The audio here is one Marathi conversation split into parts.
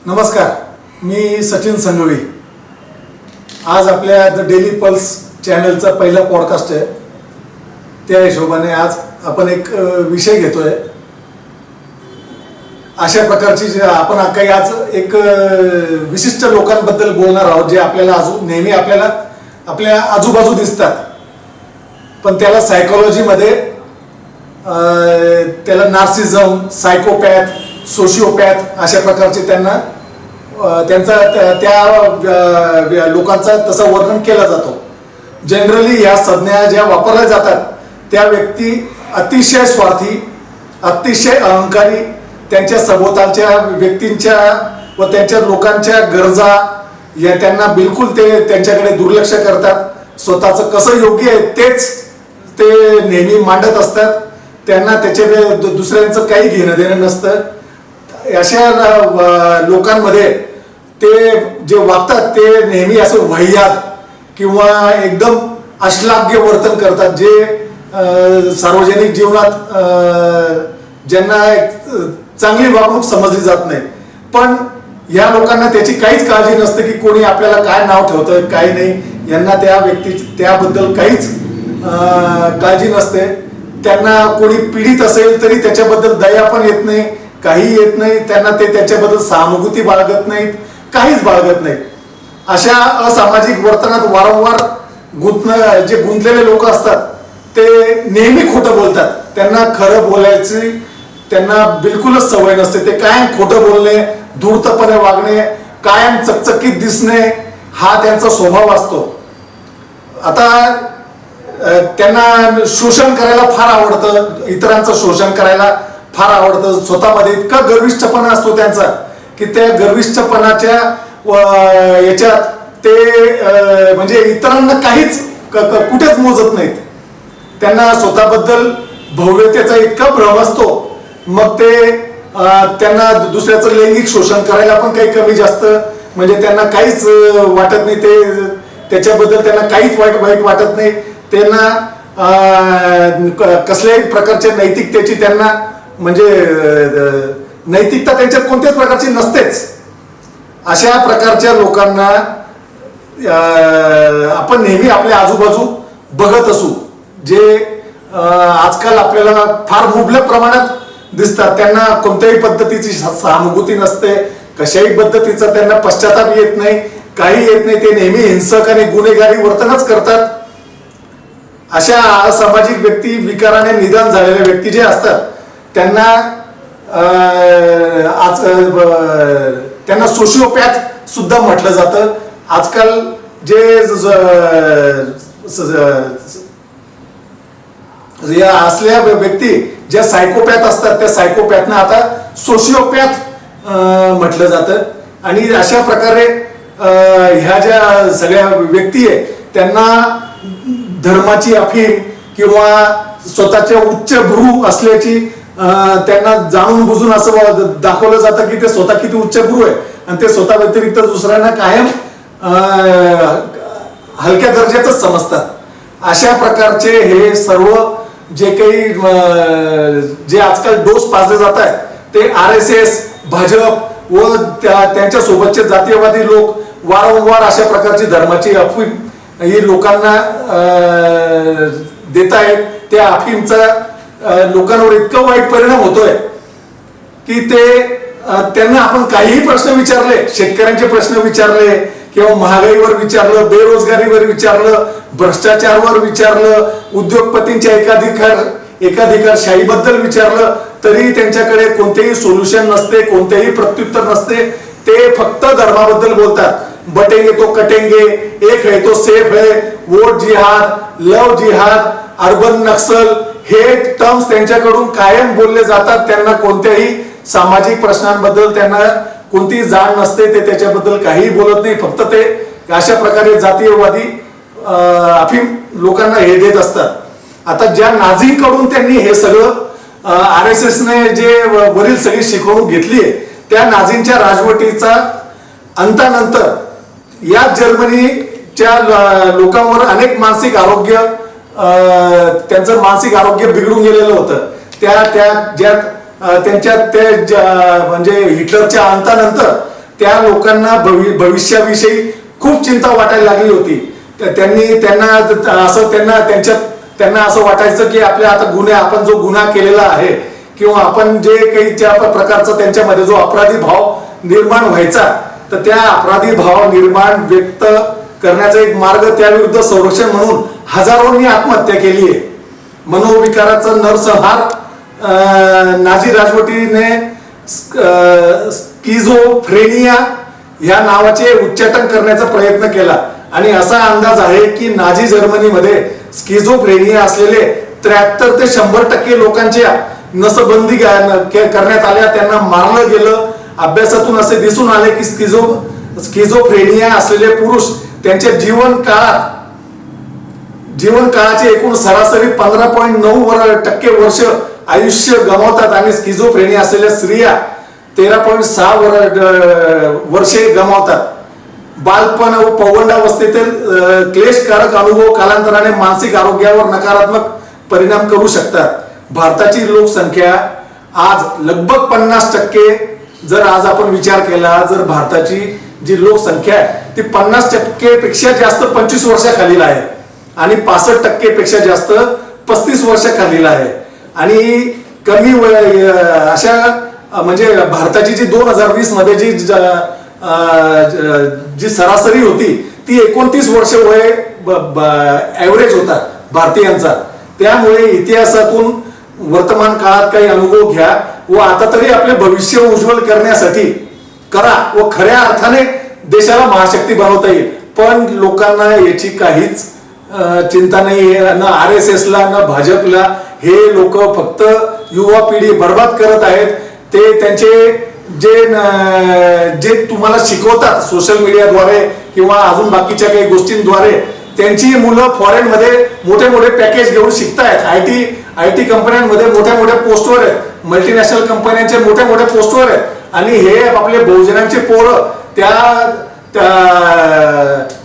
नमस्कार, मी सचिन संघवी। आज आपल्या द डेली पल्स चॅनलचा पहिला पॉडकास्ट आहे। त्या हिशोबाने आज आपण एक विषय घेतोय। अशा प्रकारची जे आपण काही आज एक विशिष्ट लोकांबद्दल बोलणार आहोत, जे आपल्याला नेहमी आपल्या आजूबाजू दिसतात, पण त्याला सायकोलॉजीमध्ये त्याला नार्सिझम, सायकोपॅथ, सोशिओपॅथ अशा प्रकारचे त्या लोकांचा तसं वर्णन केला जातो। जनरली या संज्ञा ज्या वापरल्या जातात त्या व्यक्ती अतिशय स्वार्थी, अतिशय अहंकारी, त्यांच्या सभोवतालच्या व्यक्तींच्या व त्यांच्या लोकांच्या गरजा या त्यांना बिलकुल त्यांच्याकडे दुर्लक्ष करतात। स्वतःचं कसं योग्य आहे तेच ते नेहमी मांडत असतात। त्यांना त्याच्या दुसऱ्यांचं काही घेणं देणं नसतं। अशा लोकांमध्ये ते जे वागतात ते नेहमी असं वाह्यात किंवा एकदम अश्लाघ्य वर्तन करतात, जे सार्वजनिक जीवनात ज्यांना चांगली वागणूक समजली जात नाही। पण या लोकांना त्याची काहीच काळजी नसते की कोणी आपल्याला काय नाव ठेवतं काय नाही। यांना त्याबद्दल काहीच काळजी नसते। त्यांना कोणी पीडित असेल तरी त्याच्याबद्दल दया पण येत नाही, काही येत नाही। त्यांना त्याच्याबद्दल सहानुभूती बाळगत नाहीत, काहीच बाळगत नाहीत। अशा असामाजिक वर्तनात वारंवार गुंतलेले लोक असतात ते नेहमी खोटं बोलतात। त्यांना खरं बोलायची त्यांना बिलकुलच सवय नसते। ते कायम खोटं बोलणे, धूर्तपणे वागणे, कायम चकचकीत दिसणे हा त्यांचा स्वभाव असतो। आता त्यांना शोषण करायला फार आवडतं, इतरांचं शोषण करायला फार आवडतं। स्वतःमध्ये इतका गर्विष्ठपणा असतो त्यांचा की त्या गर्विष्ठपणाच्या याच्यात ते म्हणजे इतरांना काहीच कुठेच मोजत नाहीत। त्यांना स्वतःबद्दल भव्यतेचा इतका भ्रम असतो, मग त्यांना दुसऱ्याचं लैंगिक शोषण करायला पण काही कमी जास्त म्हणजे त्यांना काहीच वाटत नाही। त्याच्याबद्दल त्यांना काहीच वाईट वाटत नाही। त्यांना कसल्याही प्रकारच्या नैतिकतेची त्यांना म्हणजे नैतिकता त्यांच्यात कोणत्याच प्रकारची नसतेच। अशा प्रकारच्या लोकांना आपण नेहमी आपल्या आजूबाजू बघत असू, जे आजकाल आपल्याला फार मुबलक प्रमाणात दिसतात। त्यांना कोणत्याही पद्धतीची सहानुभूती नसते, कशाही पद्धतीचा त्यांना पश्चाताप येत नाही, काही येत नाही। ते नेहमी हिंसक आणि गुन्हेगारी वर्तनच करतात। अशा असामाजिक व्यक्ती, विकाराने निधन झालेल्या व्यक्ती जे असतात त्यांना सोशिओपॅथ सुद्धा म्हटलं जातं। आजकाल जे असल्या व्यक्ती ज्या सायकोपॅथ असतात त्या सायकोपॅथना आता सोशिओपॅथ म्हटलं जातं। आणि अशा प्रकारे ह्या ज्या सगळ्या व्यक्ती आहे त्यांना धर्माची अफीम किंवा स्वतःच्या उच्चभ्रू असल्याची त्यांना जाणून बुजून असं दाखवलं जातं की ते स्वतः किती उच्चभ्रू आहे आणि ते स्वतः व्यतिरिक्त दुसऱ्यांना कायम हलक्या दर्जाचंच समजतात। अशा प्रकारचे हे सर्व जे काही जे आजकाल डोस पाजले जात आहेत ते RSS, भाजप व त्यांच्या सोबतचे जातीयवादी लोक वारंवार अशा प्रकारची धर्माची अफीम ही लोकांना देत आहेत। त्या अफीमचा लोकांवर इतका वाईट परिणाम होतोय की त्यांना आपण काहीही प्रश्न विचारले, शेतकऱ्यांचे प्रश्न विचारले किंवा महागाईवर विचारलं, बेरोजगारीवर विचारलं, भ्रष्टाचारावर विचारलं, उद्योगपतींच्या एकाधिकारशाहीबद्दल विचारलं तरी त्यांच्याकडे कोणतेही सोल्युशन नसते, कोणतेही प्रत्युत्तर नसते। ते फक्त धर्माबद्दल बोलतात। बटेंगे तो कटेंगे, एक है तो सेफ है, वोट जिहाद, लव जिहाद, अर्बन नक्सल हे टर्म्स त्यांच्याकडून कायम बोलले जातात। त्यांना कोणत्याही सामाजिक प्रश्नांबद्दल त्यांना कोणतीही जाण नसते, ते त्याच्याबद्दल काहीही बोलत नाही। फक्त ते अशा प्रकारे जातीयवादी अफीम लोकांना हे देत असतात। आता ज्या नाझींकडून त्यांनी हे सगळं RSS ने जे वरील सगळी शिकवणूक घेतली आहे त्या नाझींच्या राजवटीचा अंतानंतर या जर्मनीच्या लोकांवर अनेक मानसिक आरोग्य त्यांचं मानसिक आरोग्य बिघडून गेलेलं होतं। त्यांच्यात म्हणजे हिटलरच्या अंतानंतर त्या लोकांना भविष्याविषयी खूप चिंता वाटायला लागली होती. त्यांना असं वाटायचं की आपल्या आता आपण जो गुन्हा केलेला आहे किंवा आपण जे काही ज्या प्रकारचा त्यांच्यामध्ये जो अपराधी भाव निर्माण व्हायचा, तर त्या अपराधी भाव निर्माण व्यक्त करण्याचा एक मार्ग, त्याविरुद्ध संरक्षण म्हणून हजारोंनी आत्महत्या केली आहे. मनोविकाराचा नरसंहार नाझी राजवटीने स्किझोफ्रेनिया या नावाचे उच्चाटन करण्याचा प्रयत्न केला आणि असा अंदाज आहे की नाझी जर्मनीमध्ये स्किझोफ्रेनिया असलेले 73 ते 100% लोकांच्या नसबंदी करण्यात आल्या, त्यांना मारलं गेलं. अभ्यासातून असे दिसून आले की स्किझोफ्रेनिया असलेले पुरुष त्यांच्या जीवनकाळाचे एकूण सरासरी 15.9% वर्ष आयुष्य गमावतात आणि स्किझोफ्रेनिया असलेल्या स्त्रिया 13.6 वर्षे गमावतात. बालपण व पौगंडावस्थेतील क्लेशकारक अनुभव कालांतराने मानसिक आरोग्यावर नकारात्मक परिणाम करू शकतात. भारताची लोकसंख्या आज लगभग 50%, जर आज आपण विचार केला, जर भारताची जी लोकसंख्या आहे ती 50% पेक्षा जास्त 25 वर्षाखालील आहे आणि 65% पेक्षा जास्त 35 वर्षाखालील आहे. आणि कमी अशा म्हणजे भारताची जी 2020 मध्ये जी सरासरी होती ती 29 वर्ष वय ऍव्हरेज होता भारतीयांचा. त्यामुळे इतिहासातून वर्तमान काळात काही अनुभव घ्या व आता तरी आपले भविष्य उज्ज्वल करण्यासाठी करा व खऱ्या अर्थाने देशाला महाशक्ती बनवता येईल. पण लोकांना याची काहीच चिंता नाही आहे. न RSS ला न भाजपला. हे लोक फक्त युवा पिढी बर्बाद करत आहेत. ते त्यांचे जे तुम्हाला शिकवतात सोशल मीडियाद्वारे किंवा अजून बाकीच्या काही गोष्टींद्वारे, त्यांची मुलं फॉरेन मध्ये मोठे मोठे पॅकेज घेऊन शिकतायत. आयटी कंपन्यांमध्ये मोठ्या मोठ्या पोस्टवर आहेत, मल्टीनॅशनल कंपन्यांचे मोठ्या मोठ्या पोस्टवर आहेत. आणि हे आपले बहुजनांचे पोरं त्या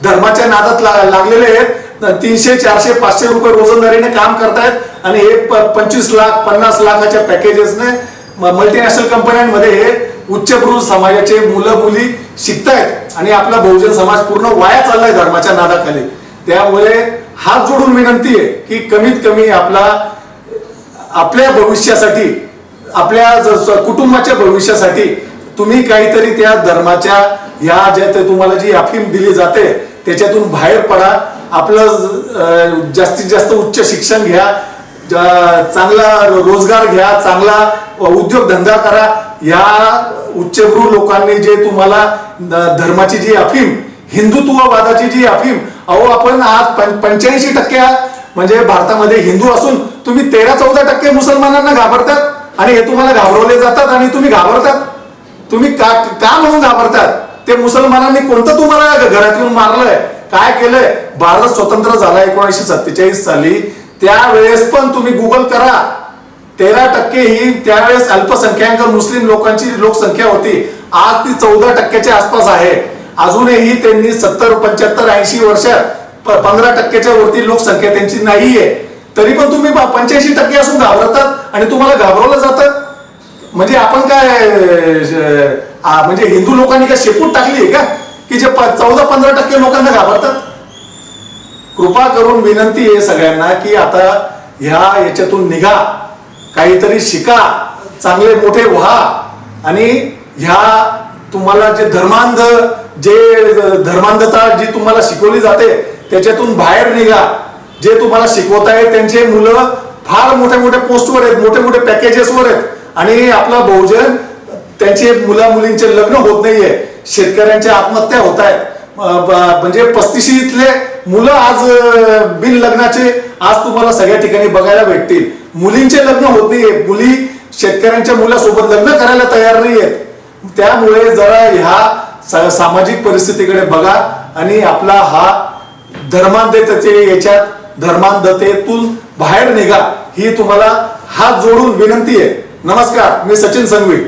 धर्माच्या नादात लागलेले आहेत. 300, 400, 500 रुपये रोजंदारीने काम करतायत आणि हे 25 लाख 50 लाखाच्या पॅकेजेसने मल्टीनॅशनल कंपन्यांमध्ये हे उच्चभ्रू समाजाचे मुलं मुली शिकतायत आणि आपला बहुजन समाज पूर्ण वाया चाललाय धर्माच्या नादाखाली. त्यामुळे हात जोडून विनंती आहे की कमीत कमी आपल्या भविष्यासाठी, आपल्या कुटुंबाच्या भविष्यासाठी तुम्ही काहीतरी त्या धर्माच्या ह्या ज्या तुम्हाला जी अफीम दिली जाते त्याच्यातून बाहेर पडा. आपलं जास्तीत जास्त उच्च शिक्षण घ्या, चांगला रोजगार घ्या, चांगला उद्योगधंदा करा. या उच्चभ्रू लोकांनी जे तुम्हाला धर्माची जी अफीम, हिंदुत्ववादाची जी अफीम, आपण आज 85% म्हणजे भारतामध्ये हिंदू असून तुम्ही 13-14% मुसलमानांना घाबरतात आणि हे तुम्हाला घाबरवले जातात आणि तुम्ही घाबरतात. तुम्ही का म्हणून घाबरतात? ते मुसलमानांनी कोणतं तुम्हाला घरात येऊन मारलंय, काय केलंय? भारत स्वतंत्र झाला 1947 साली, त्यावेळेस पण तुम्ही गुगल करा, 13% ही त्यावेळेस अल्पसंख्याक मुस्लिम लोकांची लोकसंख्या होती. आज ती 14% आसपास आहे. अजूनही त्यांनी 70, 75, 80 वर्षात 15% वरती लोकसंख्या त्यांची नाहीये. तरी पण तुम्ही 85% असून घाबरतात आणि तुम्हाला घाबरवलं जातं. म्हणजे आपण काय म्हणजे हिंदू लोकांनी काय शेपूट टाकली का की जे 14-15% लोकांना घाबरतात? कृपा करून विनंती आहे सगळ्यांना की आता याच्यातून निघा, काहीतरी शिका, चांगले मोठे व्हा आणि ह्या तुम्हाला जे धर्मांधता जी तुम्हाला शिकवली जाते त्याच्यातून बाहेर निघा. जे तुम्हाला शिकवत आहेत त्यांचे मुलं फार मोठ्या मोठ्या पोस्टवर आहेत, मोठे मोठे पॅकेजेसवर आहेत आणि आपला बहुजन, त्यांचे मुला मुलींचे लग्न होत नाहीये, शेतकऱ्यांच्या आत्महत्या होत आहेत. म्हणजे 35शीतले मुलं आज बिन लग्नाचे आज तुम्हाला सगळ्या ठिकाणी बघायला भेटतील. मुलींचे लग्न होत नाहीये, मुली शेतकऱ्यांच्या मुलासोबत लग्न करायला तयार नाहीयेत. त्यामुळे जरा ह्या सामाजिक परिस्थितीकडे बघा आणि आपला हा धर्मांधतेतून बाहेर निघा, ही तुम्हाला हात जोडून विनंती आहे. नमस्कार, मी सचिन संघवी.